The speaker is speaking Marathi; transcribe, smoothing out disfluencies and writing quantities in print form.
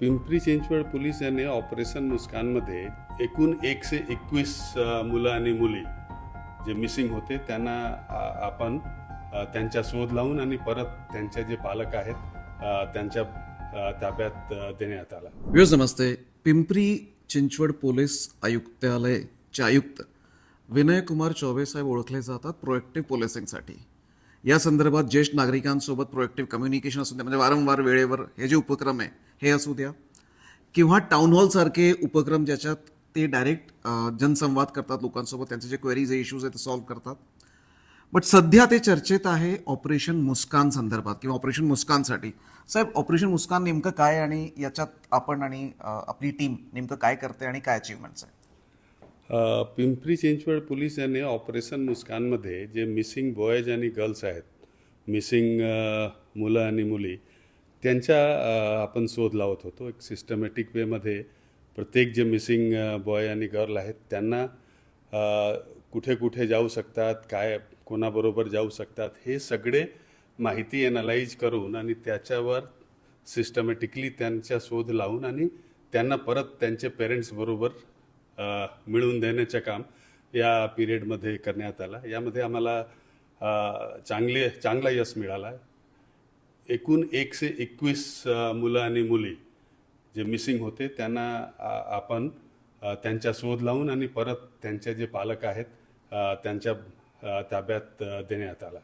पिंपरी चिंचवड पोलीस यांनी ऑपरेशन मुस्कानमध्ये एकूण 121 मुलं आणि मुली जे मिसिंग होते त्यांना आपण त्यांचा शोध लावून आणि परत त्यांचे जे पालक आहेत त्यांच्या ताब्यात देण्यात आला। व्यूअर्स नमस्ते। पिंपरी चिंचवड पोलीस आयुक्तालयाचे आयुक्त विनय कुमार चौबे साहेब ओळखले जातात प्रोएक्टिव्ह पोलिसिंगसाठी। या संदर्भात ज्येष्ठ नागरिकांसोबत प्रोएक्टिव्ह कम्युनिकेशन असू द्या, म्हणजे वारंवार वेळेवर हे जे उपक्रम आहे हे असू द्या, किंवा टाउन हॉल सारखे उपक्रम ज्याच्यात ते डायरेक्ट जनसंवाद करतात लोकांसोबत, त्यांचे जे क्वेरीज इश्यूज आहेत ते सॉल्व्ह करतात। बट सध्या ते चर्चेत आहे ऑपरेशन मुस्कान संदर्भात किंवा ऑपरेशन मुस्कानसाठी। साहेब, ऑपरेशन मुस्कान नेमकं काय आणि याच्यात आपण आणि आपली टीम नेमकं काय करते आणि काय अचीवमेंट्स आहे? पिंपरी चिंचवड पोलीस यांनी ऑपरेशन मुस्कानमध्ये जे मिसिंग बॉयज आणि गर्ल्स आहेत, मिसिंग मुलं आणि मुली त्यांच्या आपण शोध लावत होतो। एक सिस्टमॅटिक वेमध्ये प्रत्येक जे मिसिंग बॉय आणि गर्ल आहेत त्यांना कुठे कुठे जाऊ शकतात, काय कोणाबरोबर जाऊ शकतात, हे सगळे माहिती एनालाइज करून आणि त्याच्यावर सिस्टमॅटिकली त्यांचा शोध लावून आणि त्यांना परत त्यांचे पेरेंट्सबरोबर मिळवून देण्याचं काम या पिरियडमध्ये करण्यात आला। यामध्ये आम्हाला चांगला यश मिळाला। एकूण 121 मुलं आणि मुली जे मिसिंग होते त्यांना आपण त्यांचा शोध लावून आणि परत त्यांचे जे पालक आहेत त्यांच्या ताब्यात देण्यात आला।